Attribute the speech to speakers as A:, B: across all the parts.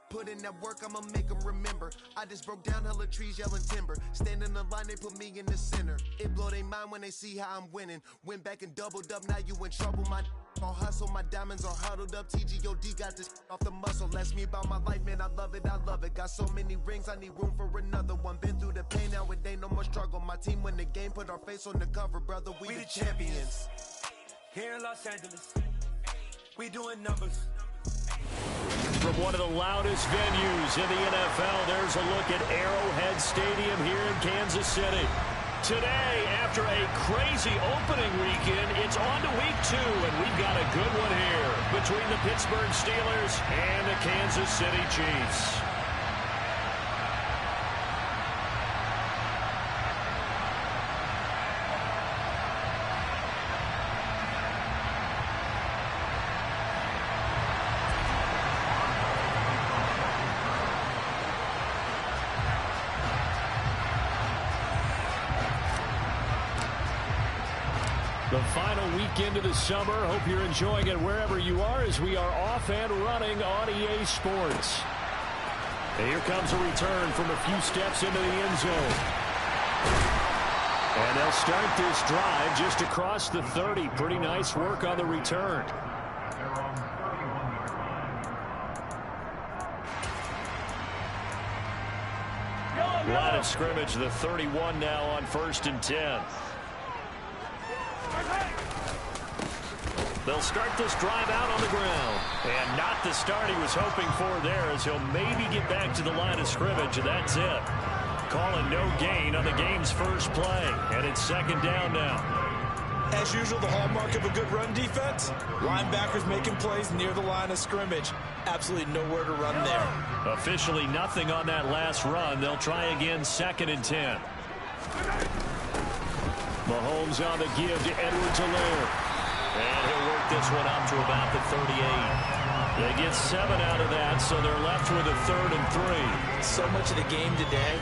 A: Put in that work, I'ma make them remember. I just broke down hella trees, yelling timber. Stand in the line, they put me in the center. It blow their mind when they see how I'm winning. Went back and doubled up, now you in trouble. My all hustle, my diamonds are huddled up. TGOD got this off the muscle. Ask me about my life, man, I love it, I love it. Got so many rings, I need room for another one. Been through the pain, now it ain't no more struggle. My team win the game, put our face on the cover, brother, we the champions.
B: Here in Los Angeles, we doing numbers.
C: From one of the loudest venues in the NFL, there's a look at Arrowhead Stadium here in Kansas City. Today, after a crazy opening weekend, it's on to week 2, and we've got a good one here between the Pittsburgh Steelers and the Kansas City Chiefs. The final weekend of the summer. Hope you're enjoying it wherever you are as we are off and running on EA Sports. And here comes a return from a few steps into the end zone. And they'll start this drive just across the 30. Pretty nice work on the return. Line of scrimmage, the 31 now on 1st and 10. They'll start this drive out on the ground. And not the start he was hoping for there, as he'll maybe get back to the line of scrimmage, and that's it. Calling no gain on the game's first play. And it's 2nd down now.
D: As usual, the hallmark of a good run defense, linebackers making plays near the line of scrimmage. Absolutely nowhere to run there.
C: Officially nothing on that last run. They'll try again, 2nd and 10. Mahomes on the give to Edwards-Helaire. And he'll work this one up to about the 38. They get 7 out of that, so they're left with a 3rd and 3.
D: So much of the game today,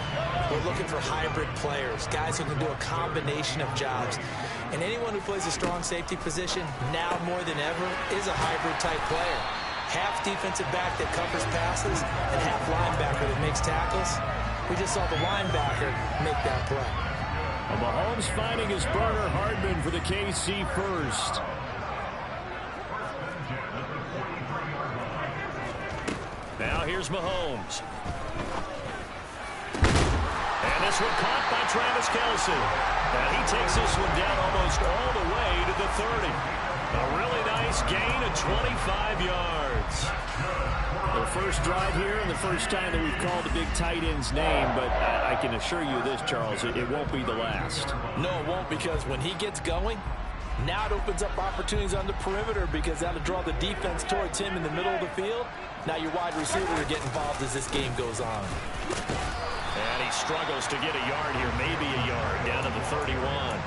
D: we're looking for hybrid players, guys who can do a combination of jobs. And anyone who plays a strong safety position, now more than ever, is a hybrid-type player. Half defensive back that covers passes, and half linebacker that makes tackles. We just saw the linebacker make that play.
C: Well, Mahomes finding his burner, Hardman for the KC first. Now here's Mahomes. And this one caught by Travis Kelce. And he takes this one down almost all the way to the 30. A really nice gain of 25 yards. The first drive here and the first time that we've called the big tight end's name, but I can assure you this, Charles, it won't be the last.
D: No, it won't, because when he gets going, now it opens up opportunities on the perimeter, because that'll draw the defense towards him in the middle of the field. Now your wide receiver will get involved as this game goes on.
C: And he struggles to get a yard here, maybe a yard, down to the 31.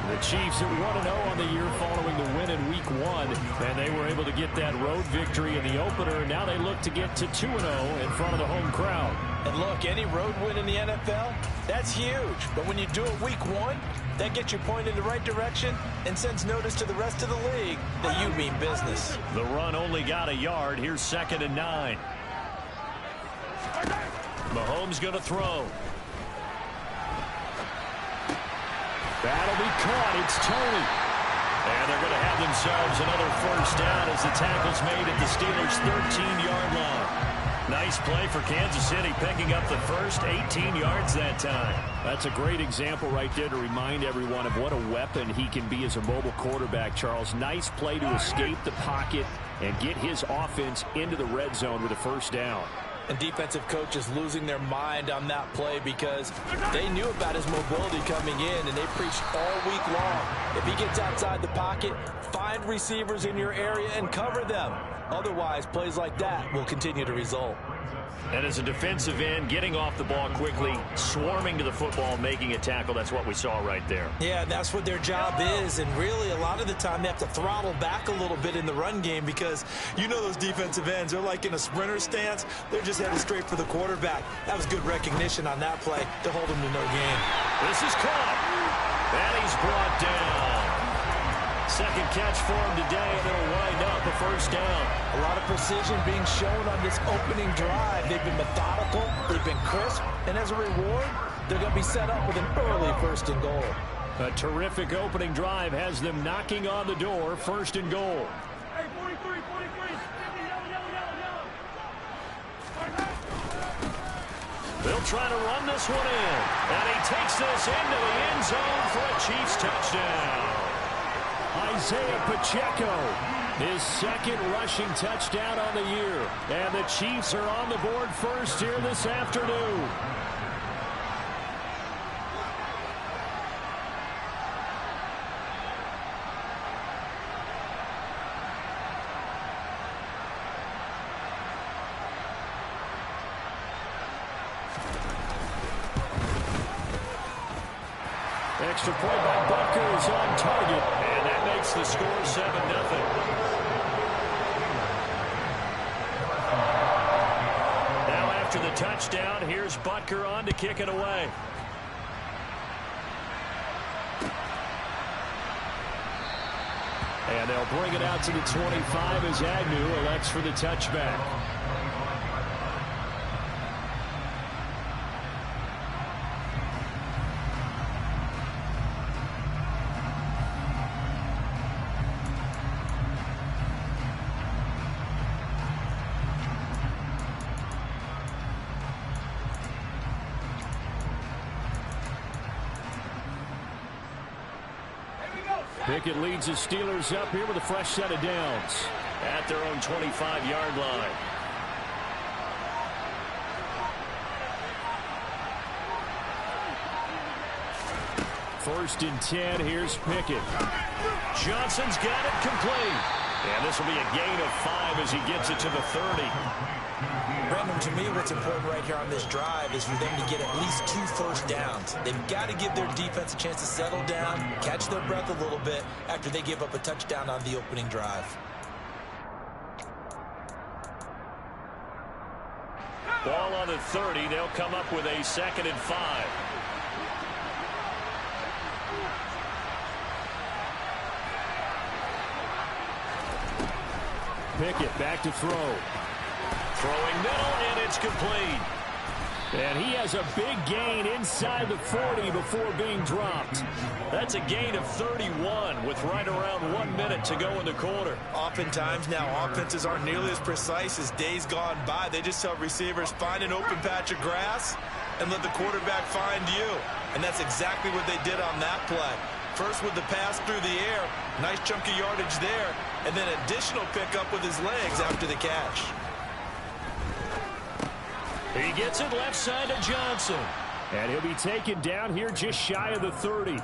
C: The Chiefs at 1-0 on the year following the win in Week 1, and they were able to get that road victory in the opener. Now they look to get to 2-0 in front of the home crowd.
D: And look, any road win in the NFL, that's huge. But when you do it Week 1, that gets you pointed in the right direction and sends notice to the rest of the league that you mean business.
C: The run only got a yard. Here's 2nd and 9. Mahomes going to throw. That'll be caught. It's Tony. And they're going to have themselves another first down as the tackle's made at the Steelers' 13-yard line. Nice play for Kansas City, picking up the first 18 yards that time.
E: That's a great example right there to remind everyone of what a weapon he can be as a mobile quarterback, Charles. Nice play to escape the pocket and get his offense into the red zone with a first down.
D: And defensive coaches losing their mind on that play because they knew about his mobility coming in, and they preached all week long. If he gets outside the pocket, find receivers in your area and cover them. Otherwise, plays like that will continue to result.
C: And as a defensive end, getting off the ball quickly, swarming to the football, making a tackle, that's what we saw right there.
D: Yeah, that's what their job is, and really a lot of the time they have to throttle back a little bit in the run game because you know those defensive ends, they're like in a sprinter stance. They're just headed straight for the quarterback. That was good recognition on that play to hold him to no gain.
C: This is caught, and he's brought down. Second catch for him today, and it'll wind up a first down.
D: A lot of precision being shown on this opening drive. They've been methodical, they've been crisp, and as a reward, they're going to be set up with an early first and goal.
C: A terrific opening drive has them knocking on the door, first and goal.
B: Hey, 43.
C: They'll try to run this one in, and he takes this into the end zone for a Chiefs touchdown. Isaiah Pacheco, his second rushing touchdown on the year, and the Chiefs are on the board first here this afternoon. Extra point by Butker is on target, and that makes the score 7-0. Now after the touchdown, here's Butker on to kick it away. And they'll bring it out to the 25 as Agnew elects for the touchback. Pickett leads the Steelers up here with a fresh set of downs at their own 25-yard line. First and 10, here's Pickett. Johnson's got it complete. And this will be a gain of 5 as he gets it to the 30.
D: Brandon, to me, what's important right here on this drive is for them to get at least 2 first downs. They've got to give their defense a chance to settle down, catch their breath a little bit after they give up a touchdown on the opening drive.
C: Ball on the 30. They'll come up with a 2nd and 5. Pickett back to throw. Throwing middle, and it's complete. And he has a big gain inside the 40 before being dropped. That's a gain of 31 with right around 1 minute to go in the quarter.
D: Oftentimes now, offenses aren't nearly as precise as days gone by. They just tell receivers, find an open patch of grass and let the quarterback find you. And that's exactly what they did on that play. First with the pass through the air, nice chunk of yardage there, and then additional pickup with his legs after the catch.
C: He gets it left side to Johnson. And he'll be taken down here just shy of the 30.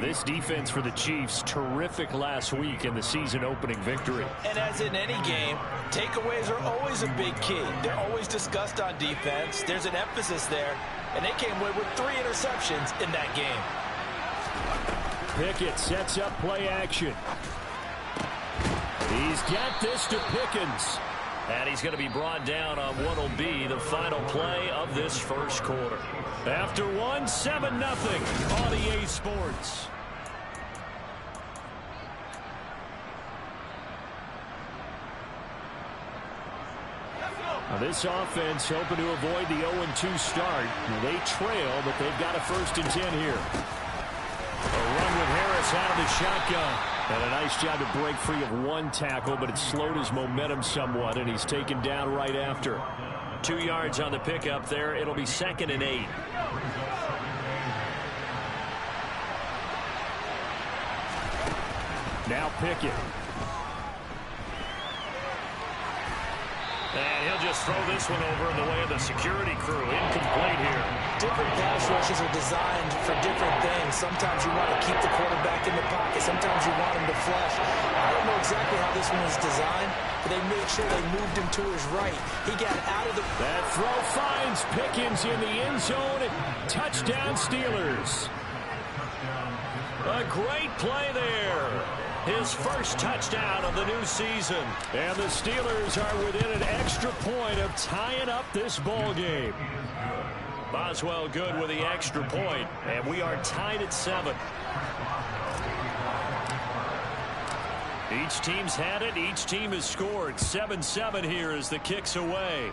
C: This defense for the Chiefs, terrific last week in the season opening victory.
D: And as in any game, takeaways are always a big key. They're always discussed on defense. There's an emphasis there, and they came away with 3 interceptions in that game.
C: Pickett sets up play action. He's got this to Pickens. And he's going to be brought down on what will be the final play of this first quarter. After 1, 7-0 on EA Sports. Now this offense hoping to avoid the 0-2 start. Now they trail, but they've got a 1st and 10 here. A run with Harris out of the shotgun. And a nice job to break free of 1 tackle, but it slowed his momentum somewhat, and he's taken down right after. 2 yards on the pickup there. It'll be 2nd and 8. Now Pickett. And he'll just throw this one over in the way of the security crew. Incomplete here.
D: Different pass rushes are designed for different things. Sometimes you want to keep the quarterback in the pocket. Sometimes you want him to flush. I don't know exactly how this one was designed, but they made sure they moved him to his right. He got out of the...
C: That throw finds Pickens in the end zone. Touchdown Steelers. A great play there. His first touchdown of the new season. And the Steelers are within an extra point of tying up this ball game. Boswell good with the extra point, and we are tied at 7. Each team's had it. Each team has scored. 7-7 here as the kick's away.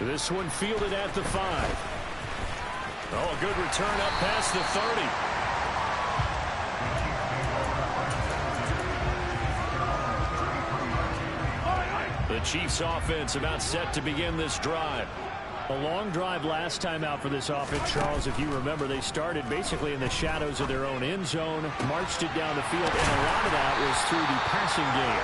C: This one fielded at the 5. Oh, a good return up past the 30. The Chiefs offense about set to begin this drive. A long drive last time out for this offense, Charles. If you remember, they started basically in the shadows of their own end zone, marched it down the field, and a lot of that was through the passing game.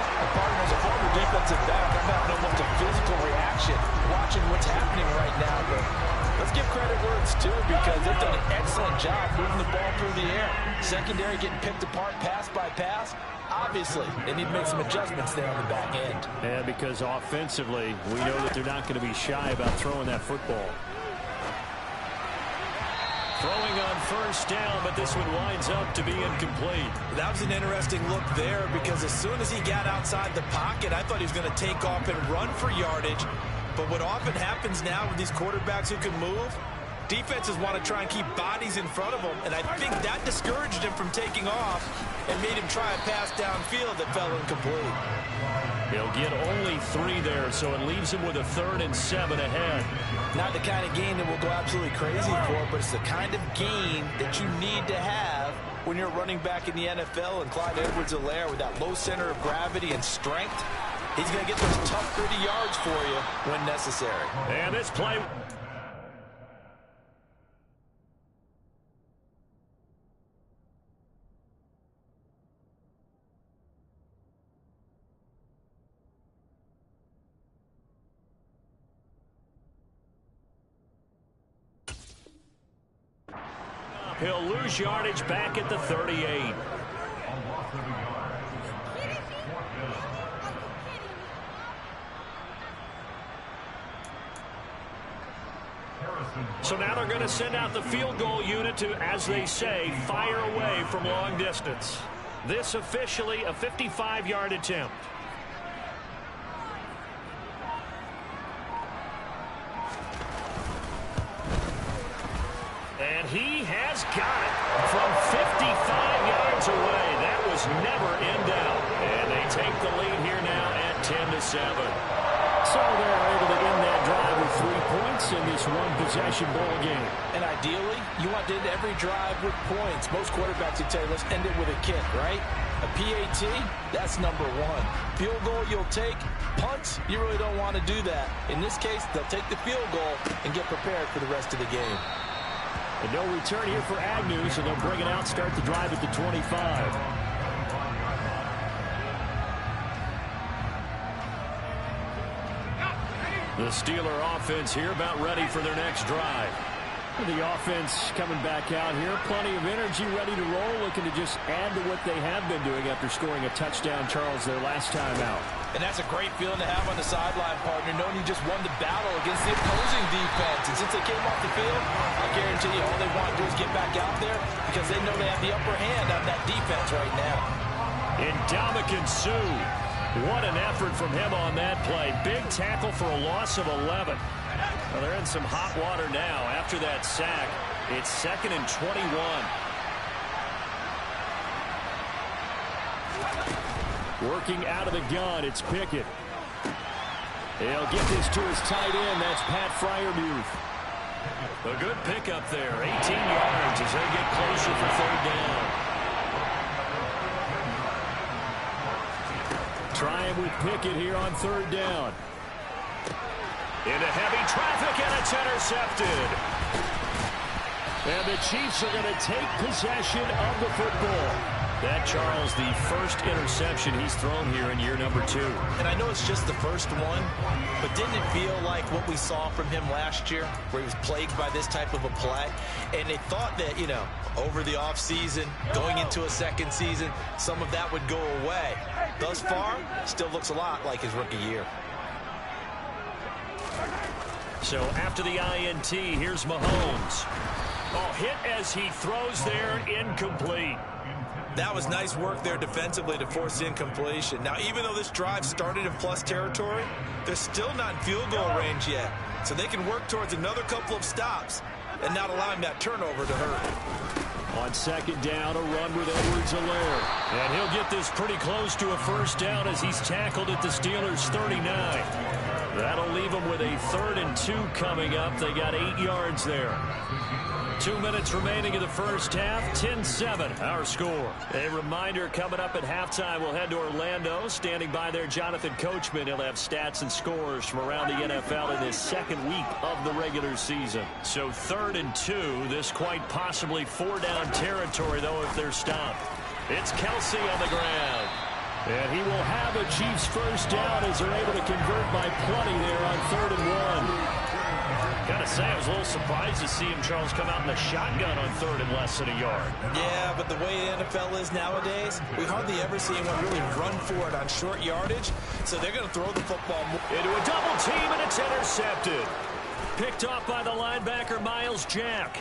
D: As a former defensive back, I'm having almost a physical reaction watching what's happening right now. But let's give credit where it's due, because they've done an excellent job moving the ball through the air. Secondary getting picked apart pass by pass. Obviously, they need to make some adjustments there on the back end.
C: Yeah, because offensively, we know that they're not going to be shy about throwing that football. Throwing on first down, but this one winds up to be incomplete.
D: That was an interesting look there, because as soon as he got outside the pocket, I thought he was going to take off and run for yardage. But what often happens now with these quarterbacks who can move, defenses want to try and keep bodies in front of them, and I think that discouraged him from taking off and made him try a pass downfield that fell incomplete.
C: He'll get only 3 there, so it leaves him with a 3rd and 7 ahead.
D: Not the kind of gain that we'll go absolutely crazy for, but it's the kind of gain that you need to have when you're running back in the NFL. And Clyde Edwards-Helaire, with that low center of gravity and strength, he's going to get those tough, gritty yards for you when necessary.
C: And this play... He'll lose yardage back at the 38. So now they're going to send out the field goal unit to, as they say, fire away from long distance. This officially a 55-yard attempt. And he has got it from 55 yards away. That was never in doubt. And they take the lead here now at 10-7. So they're able to end that drive with 3 points in this one-possession ball game.
D: And ideally, you want to end every drive with points. Most quarterbacks would tell you, let's end it with a kick, right? A PAT, that's number 1. Field goal you'll take. Punts, you really don't want to do that. In this case, they'll take the field goal and get prepared for the rest of the game.
C: And no return here for Agnew, so they'll bring it out, start the drive at the 25. The Steeler offense here about ready for their next drive. The offense coming back out here. Plenty of energy, ready to roll, looking to just add to what they have been doing after scoring a touchdown, Charles, their last time out.
D: And that's a great feeling to have on the sideline, partner, knowing you just won the battle against the opposing defense. And since they came off the field, I guarantee you all they want to do is get back out there, because they know they have the upper hand on that defense right now.
C: Ndamukong Suh. What an effort from him on that play. Big tackle for a loss of 11. Well, they're in some hot water now after that sack. It's 2nd and 21. Working out of the gun, it's Pickett. He'll get this to his tight end. That's Pat Freiermuth. A good pickup there. 18 yards as they get closer for 3rd down. Trying with Pickett here on 3rd down. Into heavy traffic, and it's intercepted. And the Chiefs are going to take possession of the football. That, Charles, the first interception he's thrown here in year number 2.
D: And I know it's just the first one, but didn't it feel like what we saw from him last year, where he was plagued by this type of a play? And they thought that, you know, over the offseason, going into a second season, some of that would go away. Thus far, still looks a lot like his rookie year.
C: So after the INT, here's Mahomes. Oh, hit as he throws there, incomplete.
D: That was nice work there defensively to force incompletion. Now, even though this drive started in plus territory, they're still not in field goal range yet. So they can work towards another couple of stops and not allowing that turnover to hurt.
E: On second down, a run with Edwards-Helaire.
C: And he'll get this pretty close to a first down as he's tackled at the Steelers' 39. That'll leave them with a 3rd and 2 coming up. They got 8 yards there. 2 minutes remaining in the first half. 10-7 our score. A reminder, coming up at halftime, we'll head to Orlando. Standing by there, Jonathan Coachman. He'll have stats and scores from around the NFL in this second week of the regular season. So 3rd and 2. This quite possibly 4-down territory, though, if they're stopped. It's Kelsey on the ground.
E: And he will have a Chiefs first down as they're able to convert by plenty there on 3rd and 1.
C: Gotta say, I was a little surprised to see him, Charles, come out in the shotgun on 3rd and less than a yard.
D: Yeah, but the way the NFL is nowadays, we hardly ever see anyone really run for it on short yardage. So they're going to throw the football
C: into a double team, and it's intercepted. Picked off by the linebacker, Miles Jack.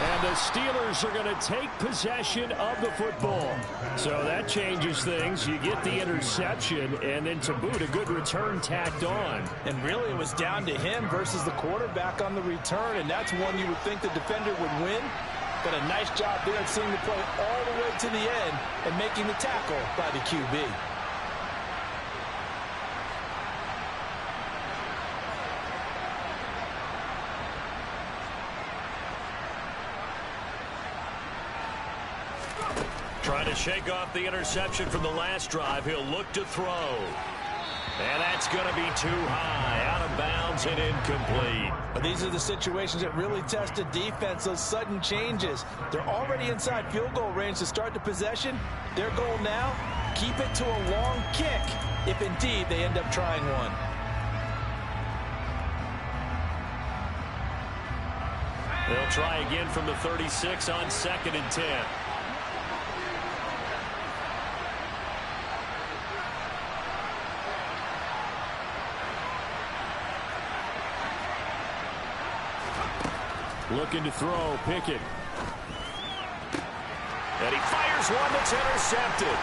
E: And the Steelers are going to take possession of the football. So that changes things. You get the interception, and then to boot, a good return tacked on.
D: And really, it was down to him versus the quarterback on the return, and that's one you would think the defender would win. But a nice job there at seeing the play all the way to the end and making the tackle by the QB.
C: Trying to shake off the interception from the last drive. He'll look to throw. And that's going to be too high. Out of bounds and incomplete.
D: But these are the situations that really test a defense, those sudden changes. They're already inside field goal range to start the possession. Their goal now, keep it to a long kick, if indeed they end up trying one.
C: They'll try again from the 36 on 2nd and 10.
E: Looking to throw, Pickett.
C: And he fires one that's intercepted.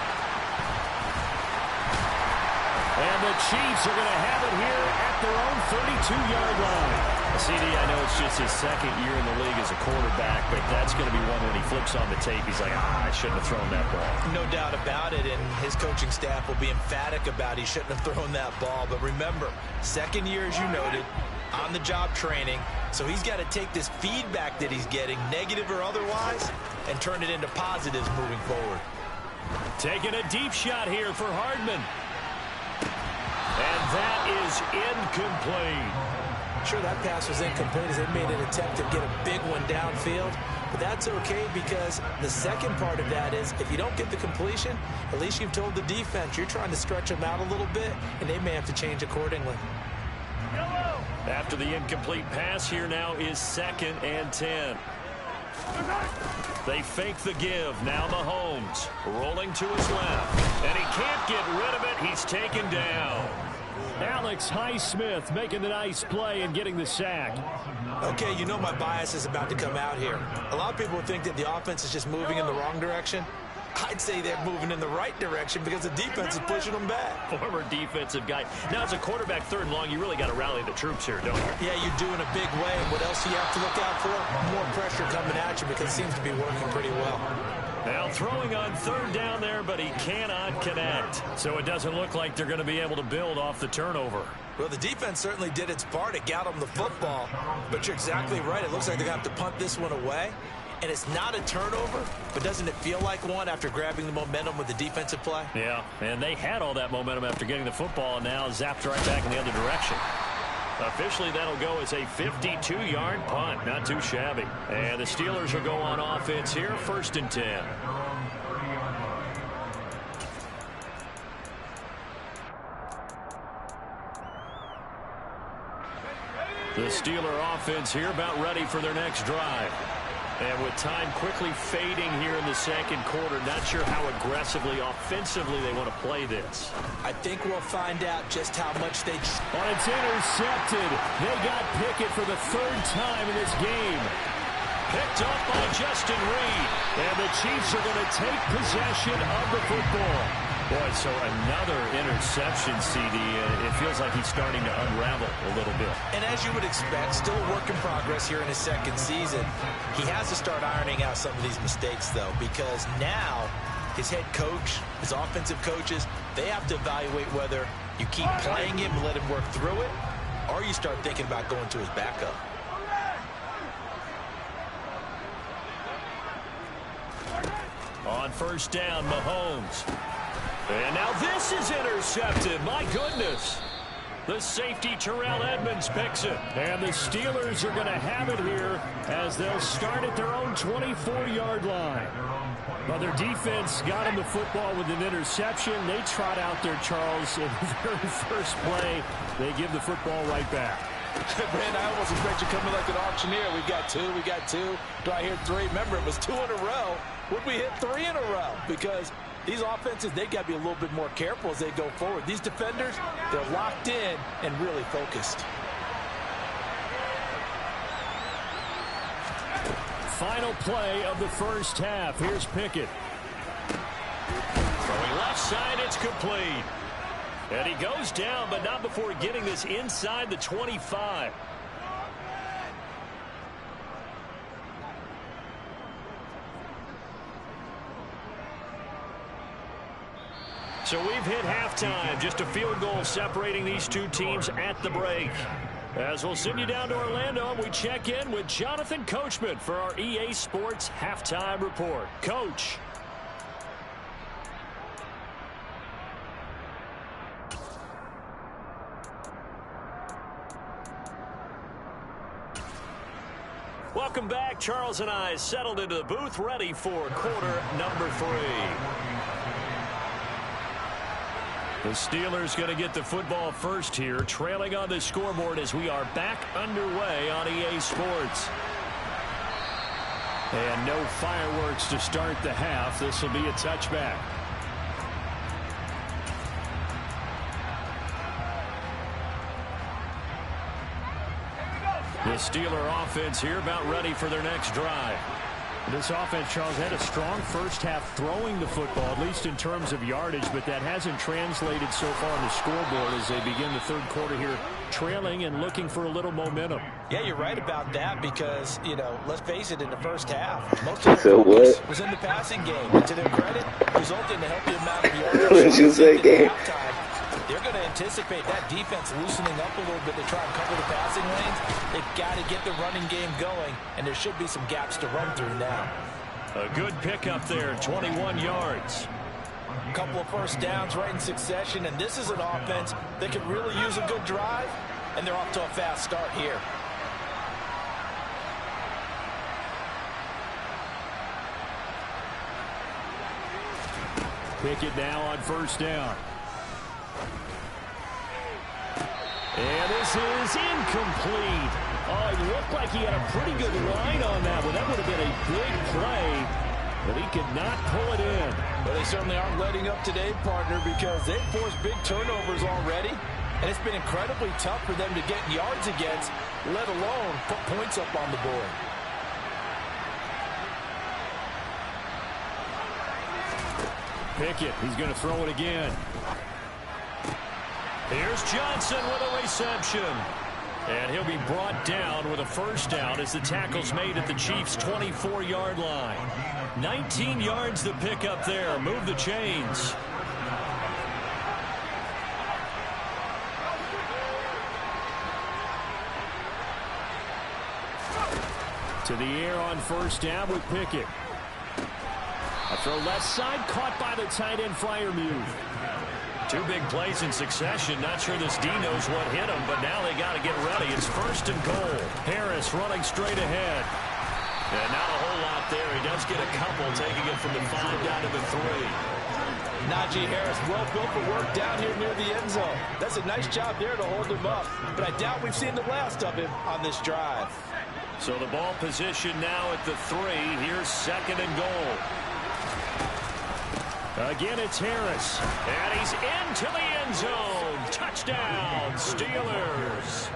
E: And the Chiefs are going to have it here at their own 32-yard line.
C: CD, I know it's just his 2nd year in the league as a quarterback, but that's going to be one when he flips on the tape. He's like, I shouldn't have thrown that ball.
D: No doubt about it, and his coaching staff will be emphatic about he shouldn't have thrown that ball. But remember, 2nd year, as you noted, on-the-job training, so he's got to take this feedback that he's getting, negative or otherwise, and turn it into positives moving forward.
C: Taking a deep shot here for Hardman. And that is incomplete.
D: Sure, that pass was incomplete as they made an attempt to get a big one downfield, but that's okay because the second part of that is if you don't get the completion, at least you've told the defense you're trying to stretch them out a little bit, and they may have to change accordingly.
C: After the incomplete pass, here now is 2nd and 10. They fake the give. Now Mahomes rolling to his left. And he can't get rid of it. He's taken down.
E: Alex Highsmith making the nice play and getting the sack.
D: Okay, you know my bias is about to come out here. A lot of people think that the offense is just moving in the wrong direction. I'd say they're moving in the right direction because the defense is pushing them back.
C: Former defensive guy. Now, as a quarterback 3rd and long, you really got to rally the troops here, don't you?
D: Yeah, you do in a big way. What else do you have to look out for? More pressure coming at you because it seems to be working pretty well.
C: Now throwing on 3rd down there, but he cannot connect. So it doesn't look like they're going to be able to build off the turnover.
D: Well, the defense certainly did its part. It got them the football. But you're exactly right. It looks like they're going to have to punt this one away. And it's not a turnover, but doesn't it feel like one after grabbing the momentum with the defensive play?
C: Yeah, and they had all that momentum after getting the football, and now zapped right back in the other direction. Officially, that'll go as a 52-yard punt. Not too shabby. And the Steelers will go on offense here, 1st and 10. The Steeler offense here about ready for their next drive. And with time quickly fading here in the 2nd quarter, not sure how aggressively, offensively they want to play this.
D: I think we'll find out just how much they...
E: Oh, it's intercepted. They got Pickett for the 3rd time in this game.
C: Picked up by Justin Reed.
E: And the Chiefs are going to take possession of the football.
C: Boy, so another interception, CD, and it feels like he's starting to unravel a little bit.
D: And as you would expect, still a work in progress here in his second season. He has to start ironing out some of these mistakes, though, because now his head coach, his offensive coaches, they have to evaluate whether you keep playing him and let him work through it, or you start thinking about going to his backup.
C: On first down, Mahomes. And now this is intercepted. My goodness. The safety, Terrell Edmonds, picks it. And the Steelers are going to have it here as they'll start at their own 24-yard line. Well, their defense got them the football with an interception. They trot out there, Charles, in the very first play. They give the football right back.
D: Brand, I almost expect you coming like an auctioneer. We got two. Do I hear three? Remember, it was 2 in a row. Would we hit 3 in a row? Because these offenses, they got to be a little bit more careful as they go forward. These defenders, they're locked in and really focused.
C: Final play of the first half. Here's Pickett. Throwing left side, it's complete. And he goes down, but not before getting this inside the 25. So we've hit halftime. Just a field goal separating these two teams at the break. As we'll send you down to Orlando, we check in with Jonathan Coachman for our EA Sports Halftime Report. Coach. Welcome back. Charles and I settled into the booth, ready for quarter number 3. The Steelers going to get the football first here, trailing on the scoreboard as we are back underway on EA Sports. And no fireworks to start the half. This will be a touchback. The Steeler offense here about ready for their next drive. This offense, Charles, had a strong first half throwing the football, at least in terms of yardage, but that hasn't translated so far on the scoreboard as they begin the third quarter here, trailing and looking for a little momentum.
D: Yeah, you're right about that because, you know, let's face it, in the first half, most of their focus was in the passing game. And to their credit, resulted in a healthy amount of yardage. They're going to anticipate that defense loosening up a little bit to try and cover the passing lanes. They've got to get the running game going, and there should be some gaps to run through now.
C: A good pickup there, 21 yards.
D: A couple of first downs right in succession, and this is an offense that could really use a good drive, and they're off to a fast start here.
C: Pickett now on first down. And this is incomplete. Oh, it looked like he had a pretty good line on that one. That would have been a big play, but he could not pull it in.
D: Well, they certainly aren't letting up today, partner, because they've forced big turnovers already, and it's been incredibly tough for them to get yards against, let alone put points up on the board.
C: Pickett, he's going to throw it again. Here's Johnson with a reception. And he'll be brought down with a first down as the tackle's made at the Chiefs' 24-yard line. 19 yards to pick up there. Move the chains. To the air on first down with Pickett. A throw left side, caught by the tight end Freiermuth. 2 big plays in succession. Not sure this D knows what hit him, but now they got to get ready. It's first and goal. Harris running straight ahead. And not a whole lot there. He does get a couple, taking it from the 5 down to the 3.
D: Najee Harris, well built for work down here near the end zone. That's a nice job there to hold him up. But I doubt we've seen the last of him on this drive.
C: So the ball position now at the 3. Here's second and goal. Again, it's Harris. And he's into the end zone. Touchdown, Steelers.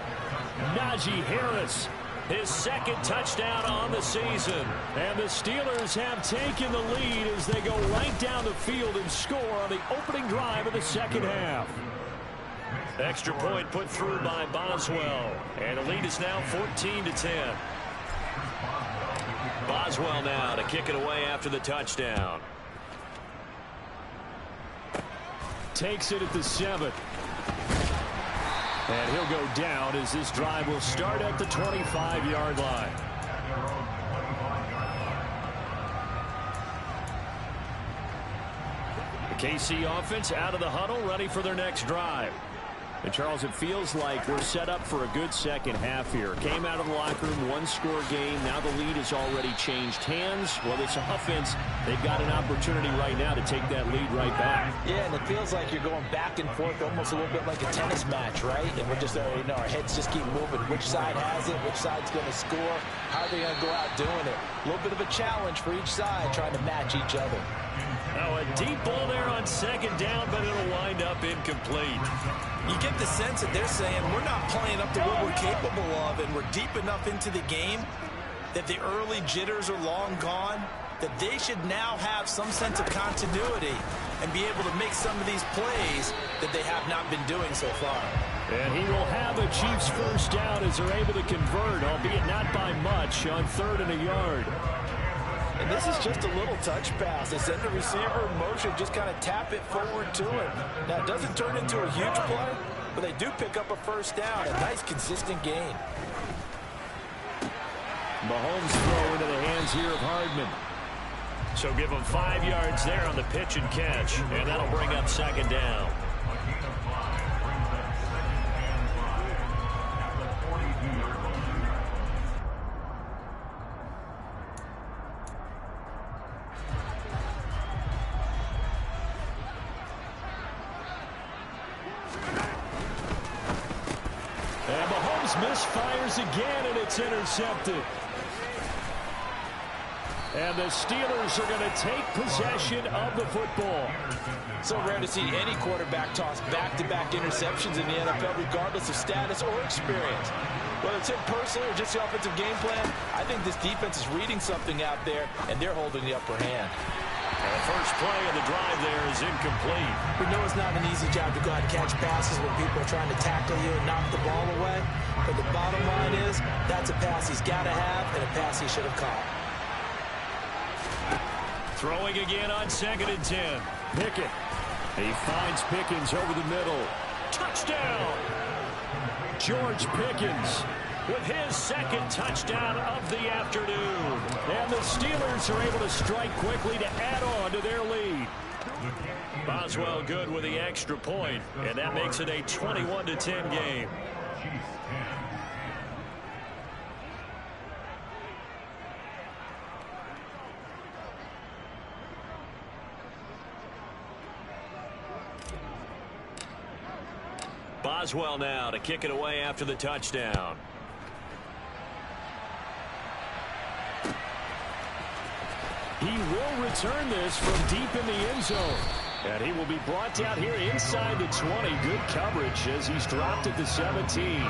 C: Najee Harris his second touchdown on the season.
E: And the Steelers have taken the lead as they go right down the field and score on the opening drive of the second half.
C: Extra point put through by Boswell. And the lead is now 14-10. Boswell now to kick it away after the touchdown.
E: Takes it at the 7. And he'll go down as this drive will start at the 25-yard line. The KC offense out of the huddle, ready for their next drive. And, Charles, it feels like we're set up for a good second half here. Came out of the locker room, one-score game. Now the lead has already changed hands. Well, this offense, they've got an opportunity right now to take that lead right back.
D: Yeah, and it feels like you're going back and forth almost a little bit like a tennis match, right? And we're just, our heads just keep moving. Which side has it? Which side's going to score? How are they going to go out doing it? A little bit of a challenge for each side, trying to match each other.
C: Now a deep ball there on second down, but it'll wind up incomplete.
D: You get the sense that they're saying we're not playing up to what we're capable of, and we're deep enough into the game that the early jitters are long gone, that they should now have some sense of continuity and be able to make some of these plays that they have not been doing so far.
E: And he will have a Chiefs first down as they're able to convert, albeit not by much, on 3rd and a yard.
D: And this is just a little touch pass. They send the receiver in motion, just kind of tap it forward to him. Now, it doesn't turn into a huge play, but they do pick up a first down. A nice, consistent gain.
E: Mahomes throw into the hands here of Hardman.
C: So give him 5 yards there on the pitch and catch, and that'll bring up second down.
E: Misfires again, and it's intercepted. And the Steelers are going to take possession of the football.
D: So rare to see any quarterback toss back-to-back interceptions in the NFL, regardless of status or experience. Whether it's him personally or just the offensive game plan, I think this defense is reading something out there, and they're holding the upper hand.
C: And the first play of the drive there is incomplete.
D: We know it's not an easy job to go out and catch passes when people are trying to tackle you and knock the ball away. But the bottom line is, that's a pass he's got to have and a pass he should have caught.
C: Throwing again on 2nd and 10.
E: Pickett. He finds Pickens over the middle.
C: Touchdown!
E: George Pickens
C: with his second touchdown of the afternoon.
E: And the Steelers are able to strike quickly to add on to their lead.
C: Boswell good with the extra point, and that makes it a 21-10 game. Boswell now to kick it away after the touchdown.
E: He will return this from deep in the end zone. And he will be brought down here inside the 20. Good coverage as he's dropped at the 17.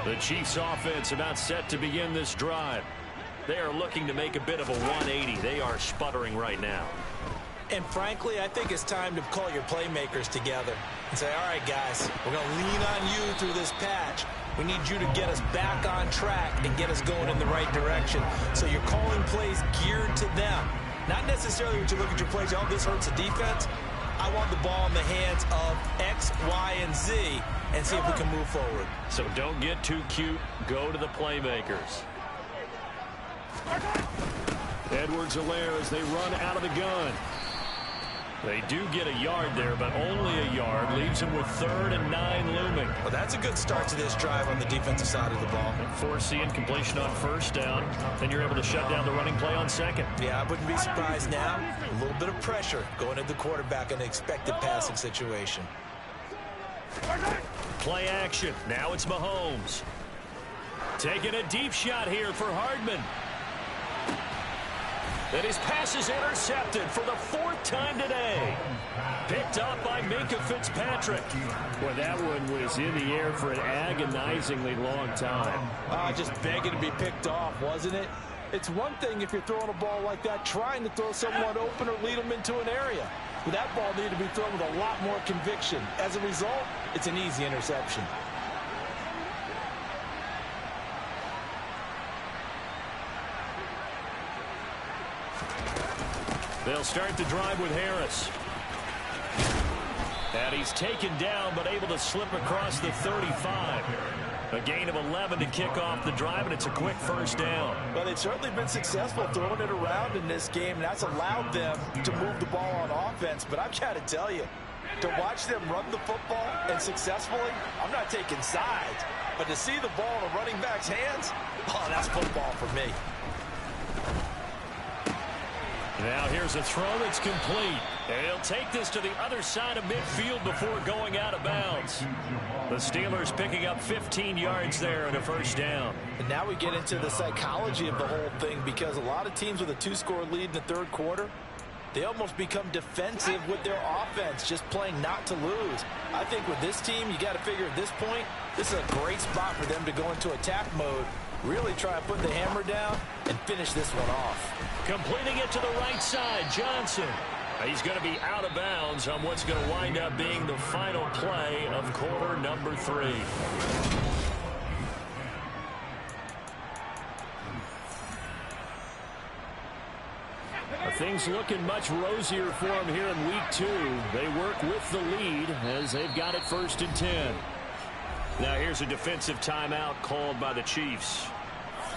C: The Chiefs offense about set to begin this drive. They are looking to make a bit of a 180. They are sputtering right now.
D: And frankly, I think it's time to call your playmakers together and say, all right, guys, we're going to lean on you through this patch. We need you to get us back on track and get us going in the right direction. So you're calling plays geared to them. Not necessarily when you look at your plays, oh, this hurts the defense. I want the ball in the hands of X, Y, and Z and see if we can move forward.
C: So don't get too cute. Go to the playmakers.
E: Edwards-Helaire as they run out of the gun.
C: They do get a yard there, but only a yard. Leaves them with 3rd and 9 looming.
D: Well, that's a good start to this drive on the defensive side of the ball.
C: Forcing completion on 1st down. Then you're able to shut down the running play on 2nd.
D: Yeah, I wouldn't be surprised now. A little bit of pressure going at the quarterback in an expected passing situation.
C: Play action. Now it's Mahomes. Taking a deep shot here for Hardman. And his pass is intercepted for the 4th time today. Picked up by Minkah Fitzpatrick.
E: Boy, that one was in the air for an agonizingly long time.
D: Just begging to be picked off, wasn't it? It's one thing if you're throwing a ball like that, trying to throw someone open or lead them into an area. But that ball needed to be thrown with a lot more conviction. As a result, it's an easy interception.
C: They'll start the drive with Harris. And he's taken down, but able to slip across the 35. A gain of 11 to kick off the drive, and it's a quick first down.
D: Well, they've certainly been successful throwing it around in this game, and that's allowed them to move the ball on offense. But I've got to tell you, to watch them run the football and successfully, I'm not taking sides. But to see the ball in a running back's hands, oh, that's football for me.
C: Now here's a throw that's complete. And he'll take this to the other side of midfield before going out of bounds. The Steelers picking up 15 yards there and a first down.
D: And now we get into the psychology of the whole thing, because a lot of teams with a 2-score lead in the 3rd quarter, they almost become defensive with their offense, just playing not to lose. I think with this team, you got to figure at this point, this is a great spot for them to go into attack mode, really try and put the hammer down and finish this one off.
C: Completing it to the right side, Johnson. He's going to be out of bounds on what's going to wind up being the final play of quarter number 3. Things looking much rosier for him here in week 2. They work with the lead as they've got it 1st and 10. Now here's a defensive timeout called by the Chiefs.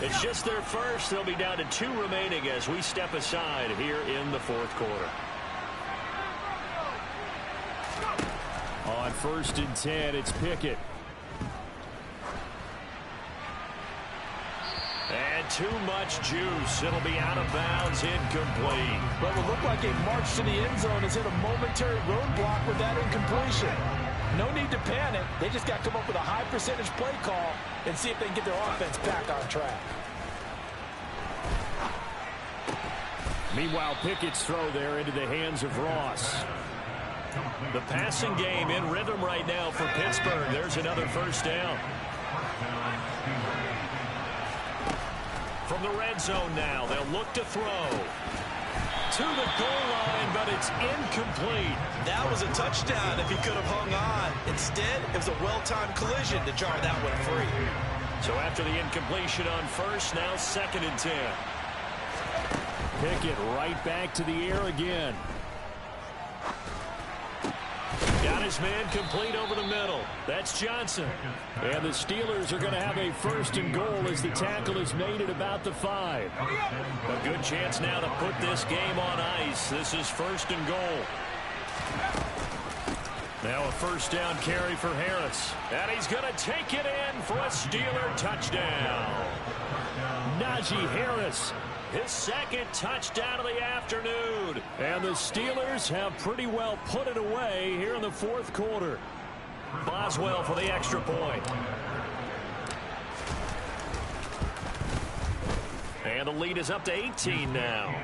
C: It's just their first. They'll be down to 2 remaining as we step aside here in the 4th quarter. On 1st and 10, it's Pickett. And too much juice. It'll be out of bounds, incomplete.
D: But it will look like a march to the end zone has hit a momentary roadblock with that incompletion. No need to panic. They just got to come up with a high percentage play call and see if they can get their offense back on track.
C: Meanwhile, Pickett's throw there into the hands of Ross. The passing game in rhythm right now for Pittsburgh. There's another first down. From the red zone now, they'll look to throw. To the goal line, but it's incomplete.
D: That was a touchdown if he could have hung on. Instead, it was a well-timed collision to jar that one free.
C: So after the incompletion on first, now 2nd and 10. Pickett right back to the air again. Got his man complete over the middle. That's Johnson. And the Steelers are going to have a 1st and goal as the tackle is made at about the 5. A good chance now to put this game on ice. This is 1st and goal. Now a first down carry for Harris. And he's going to take it in for a Steeler touchdown. Najee Harris, his 2nd touchdown of the afternoon. And the Steelers have pretty well put it away here in the 4th quarter. Boswell for the extra point. And the lead is up to 18 now.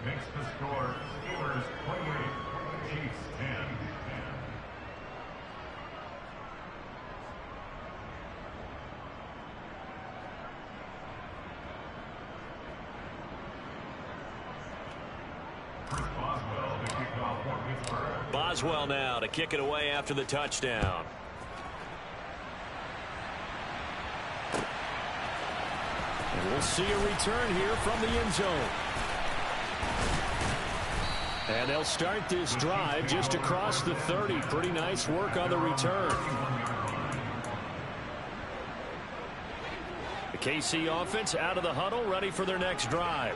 F: Makes the score Steelers 28, Chiefs 10.
C: Boswell now to kick it away after the touchdown. And we'll see a return here from the end zone. And they'll start this drive just across the 30. Pretty nice work on the return. The KC offense out of the huddle, ready for their next drive.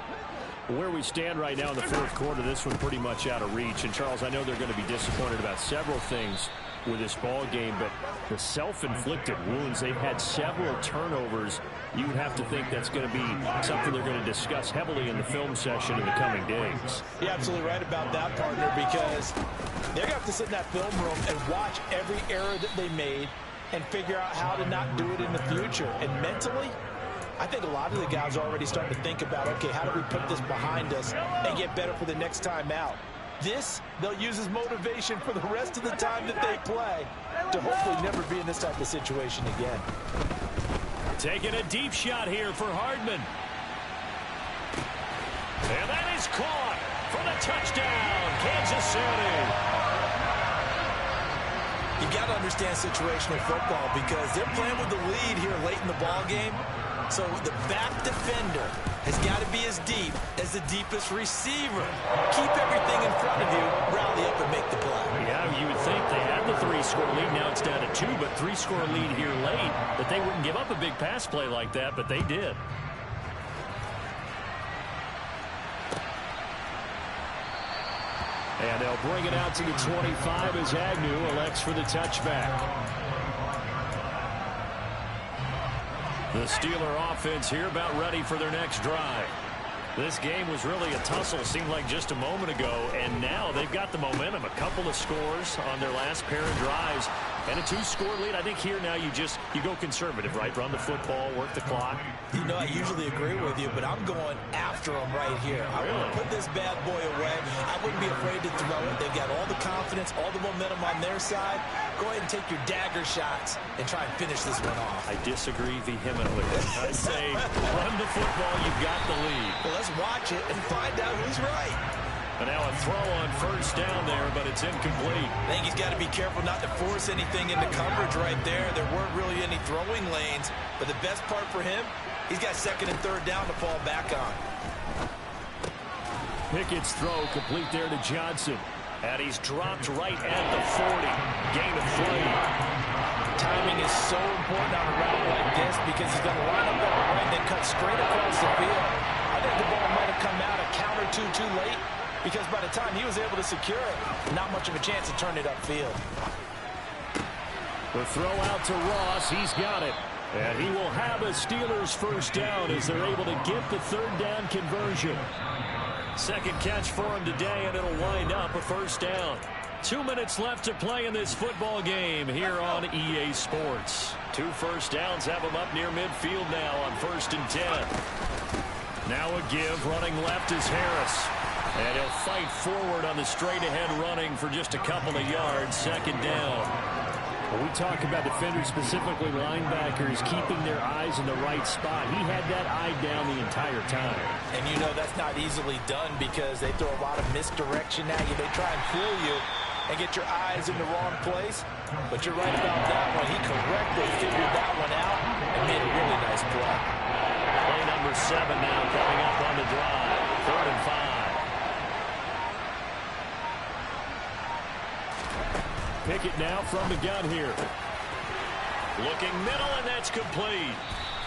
C: Where we stand right now in the 4th quarter, this one pretty much out of reach. And, Charles, I know they're going to be disappointed about several things with this ball game, but the self-inflicted wounds, they've had several turnovers. You would have to think that's going to be something they're going to discuss heavily in the film session in the coming days.
D: You're absolutely right about that, partner, because they're going to have to sit in that film room and watch every error that they made and figure out how to not do it in the future. And mentally, I think a lot of the guys are already starting to think about, okay, how do we put this behind us and get better for the next time out? This, they'll use as motivation for the rest of the time that they play to hopefully never be in this type of situation again.
C: Taking a deep shot here for Hardman. And that is caught for the touchdown, Kansas City.
D: You've got to understand situational football because they're playing with the lead here late in the ball game. So the back defender has got to be as deep as the deepest receiver. Keep everything in front of you, rally up and make the play.
C: Yeah, you would think they had the 3-score lead. Now it's down to 2, but 3-score lead here late. That they wouldn't give up a big pass play like that, but they did. And they'll bring it out to the 25 as Agnew elects for the touchback. The Steeler offense here about ready for their next drive. This game was really a tussle, seemed like just a moment ago, and now they've got the momentum. A couple of scores on their last pair of drives, and a 2-score lead. I think here now you go conservative, right? Run the football, work the clock.
D: You know, I usually agree with you, but I'm going after them right here. I want to put this bad boy away. I wouldn't be afraid to throw it. They've got all the confidence, all the momentum on their side. Go ahead and take your dagger shots and try and finish this one off.
C: I disagree vehemently. I say run the football, you've got the lead.
D: Well, let's watch it and find out who's right.
C: And now a throw on first down there, but it's incomplete.
D: I think he's got to be careful not to force anything into coverage right there. There weren't really any throwing lanes, but the best part for him, he's got 2nd and 3rd down to fall back on.
C: Pickett's throw complete there to Johnson. And he's dropped right at the 40. Gain of 3.
D: Timing is so important on a route like this because he's going to line up that right and then cut straight across the field. I think the ball might have come out a count or two too late because by the time he was able to secure it, not much of a chance to turn it upfield.
C: The throw out to Ross. He's got it. And he will have a Steelers first down as they're able to get the 3rd down conversion. Second catch for him today, and it'll wind up a first down. 2 minutes left to play in this football game here on EA Sports. 2 first downs have him up near midfield now on 1st and 10. Now a give. Running left is Harris. And he'll fight forward on the straight-ahead running for just a couple of yards. 2nd down. When we talk about defenders, specifically linebackers, keeping their eyes in the right spot, he had that eye down the entire time.
D: And you know that's not easily done because they throw a lot of misdirection at you. They try and fool you and get your eyes in the wrong place. But you're right about that one. He correctly figured that one out and made a really nice play.
C: Play number 7 now coming up on the drive. 3rd and 5. Pickett now from the gun here. Looking middle, and that's complete.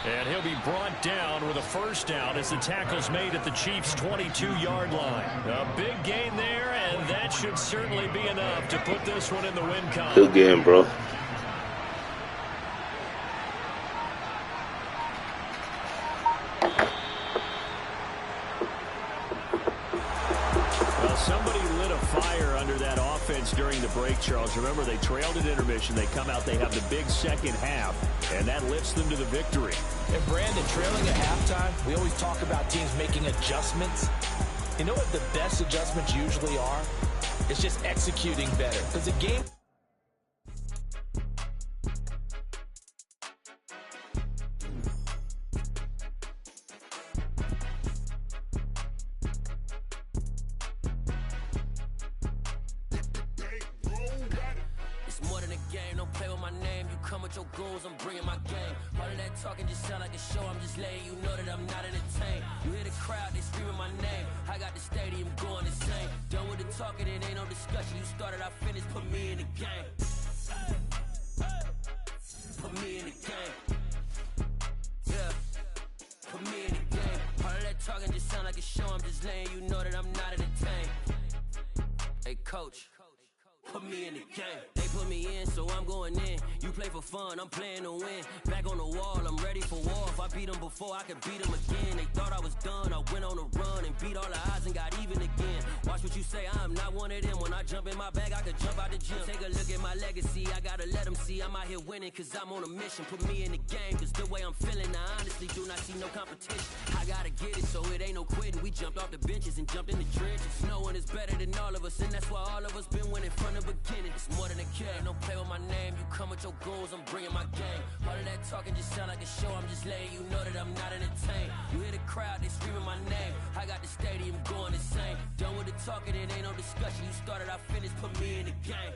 C: And he'll be brought down with a first down as the tackle's made at the Chiefs' 22-yard line. A big gain there, and that should certainly be enough to put this one in the win column.
G: Good game, bro.
C: Somebody lit a fire under that offense during the break, Charles. Remember, they trailed at intermission. They come out, they have the big second half, and that lifts them to the victory.
D: And Brandon, trailing at halftime, we always talk about teams making adjustments. You know what the best adjustments usually are? It's just executing better. Because the game...
H: I'm bringing my game. All of that talking just sound like a show. I'm just letting you know that I'm not entertained. You hear the crowd, they screaming my name. I got the stadium going insane. Done with the talking, it ain't no discussion. You started, I finished, put me in the game. Put me in the game. Yeah. Put me in the game. All of that talking just sound like a show. I'm just letting you know that I'm not entertained. Hey, coach, put me in the game. put me in, so I'm going in. You play for fun, I'm playing to win. Back on the wall, I'm ready for war. If I beat them before, I could beat them again. They thought I was done, I went on a run and beat all the odds and got even again. Watch what you say, I'm not one of them. When I jump in my bag, I could jump out the gym. Take a look at my legacy, I gotta let them see I'm out here winning, cause I'm on a mission. Put me in the game, cause the way I'm feeling, I honestly do not see no competition. I gotta get it, so it ain't no quitting. We jumped off the benches and jumped in the trenches. No one is better than all of us, and that's why all of us been winning from the beginning. It's more than a game, don't play with my name. You come with your goals, I'm bringing my game. All of that talking just sound like a show, I'm just letting you know that I'm not entertained. You hear the crowd, they screaming my name. I got the stadium going insane. Done with the talking, it ain't no discussion. You started, I finished, put me in the game.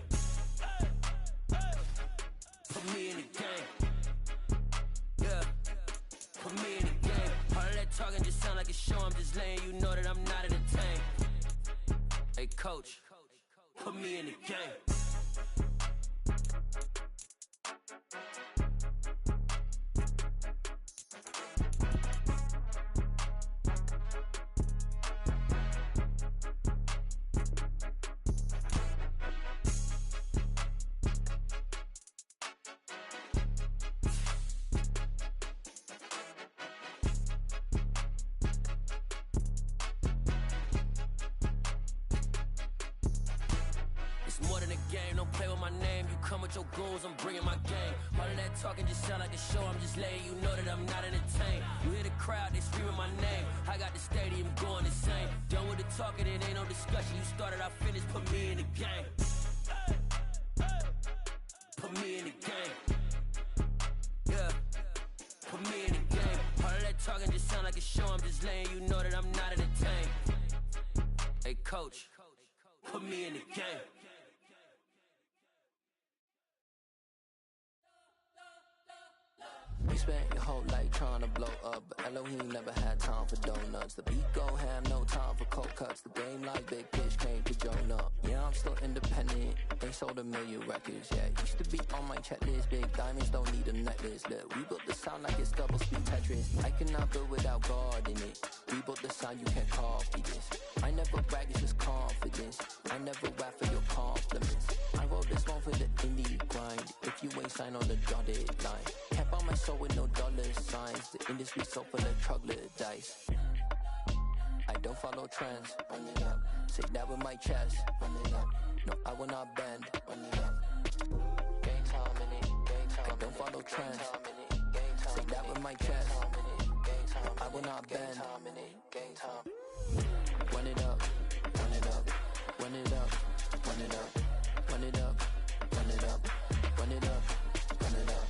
H: Put me in the game. Yeah, put me in the game. All of that talking just sound like a show, I'm just letting you know that I'm not entertained. Hey coach, put me in the game. Your goals, I'm bringing my game. All of that talking just sound like a show, I'm just letting you know that I'm not entertained. You hear the crowd, they screaming my name. I got the stadium going insane. Done with the talking, it ain't no discussion. You started, I finished, put me in the game. Put me in the game. Yeah, put me in the game. All of that talking just sound like a show, I'm just letting you know that I'm not entertained. Hey coach, put me in the game.
G: You spent your whole life trying to blow up, but Elohim never had time for donuts. The beat go ham, no time for cold cuts. The game like Big Fish came to join up. Yeah, I'm still independent, they sold 1 million records. Yeah, used to be on my checklist. Big diamonds don't need a necklace. Look, we built the sound like it's double speed Tetris. I cannot build without God in it. We built the sound, you can't copy this. I never brag, it's just confidence. I never rap for your compliments. I wrote this one for the indie grind. If you ain't signed on the dotted line, can't buy my soul with no dollar signs. The industry so full of troglodytes. I don't follow trends. Run it up. Say that with my chest. Run it up. No, I will not bend. Run it up. Gang time in it. Gang time. I don't follow trends. Say that with my chest. I will not bend. Gang time. Run it up. Run it up. Run it up. Run it up. Run it up. Run it up. Run it up. Run it up.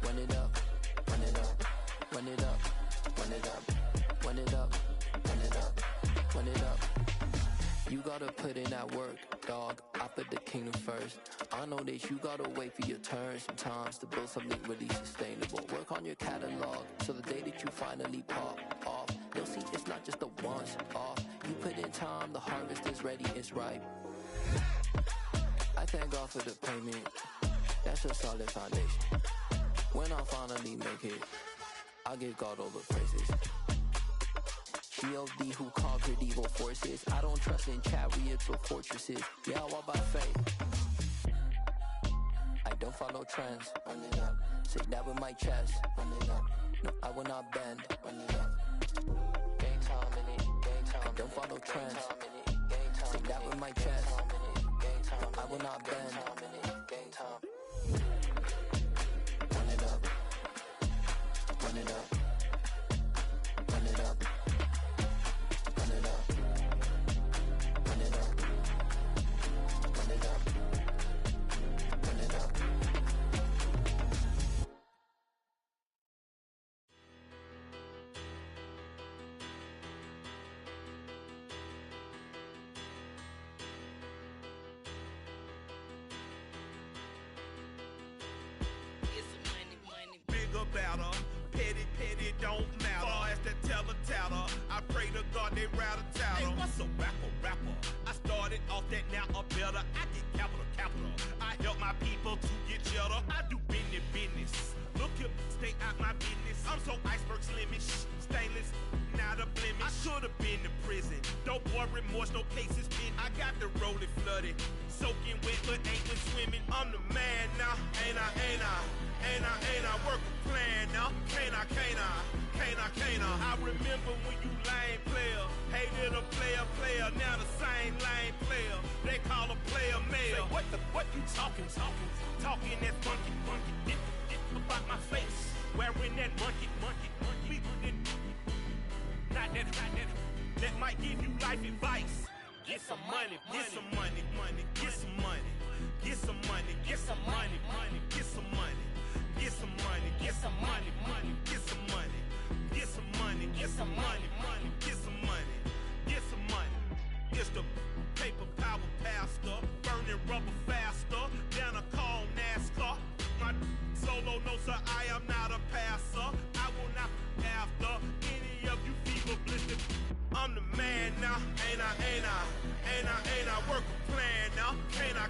G: Run it up. Run it up. Run it up. Run it up. Run it up. Run it up. Run it up. You gotta put in that work, dog. I put the kingdom first. I know that you gotta wait for your turn sometimes to build something really sustainable. Work on your catalog, so the day that you finally pop off, you'll see it's not just a once off. You put in time, the harvest is ready, it's ripe. I thank God for the payment. That's a solid foundation. When I finally make it, I give God all the praises. G.O.D. who conquered evil forces. I don't trust in chariots or fortresses. Yeah, I walk by faith. I don't follow trends. Run it up. Say that with my chest. Run it up. No, I will not bend. Run it up. Gang time in it. Gang time. I don't follow trends. Say that with my chest. No, I will not bend. Gang time. Run it up. Run it up. Run it up. Run it up. Run it up. Run it up. Run it up.
I: Bigger, better, petty, don't matter. Far as the teller, I pray to God they rattle tattle. Hey, what's a rapper? I started off that, now I'm better. I get capital. I help my people to get cheddar. I do business. Look here, stay out my business. I'm so iceberg slimish, stainless. not a blemish. I should have been to prison. Don't boy remorse, no cases pinned. I got the rolling flooded, soaking wet, but ain't been swimming. I'm the man now, ain't I? Work a plan now, can't I? I remember when you lame player, hated a player, now the same lame player. They call a player male. Say, what you talking that funky, about my face, wearing that monkey. Not that might give you life advice. Get some money, get some money, get some money, get some money, get some money, get some money, get some money, get some money, get some money, get some money, get some money, get some money, get some money. It's the paper power pastor, burning rubber faster, down a call NASCAR. My solo no sir, I am not a passer. I will not after any of you fever blistered. I'm the man now, ain't I? Work a plan now, can't I?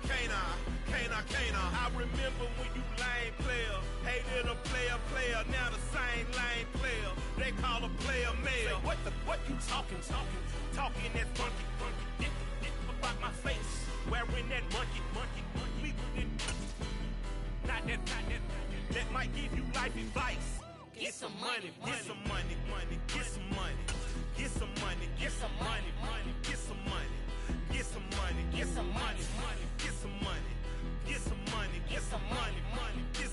I: I remember when you lame player, hated a player, now the same lame player. They call a player male. Say, what you talking that funky, about my face, wearing that monkey. Not that might give you life advice. Get some money, get some money, get some money, get some money, get some money, get some money, get some money, get some money, get some money, get some money, get some money, get some money, get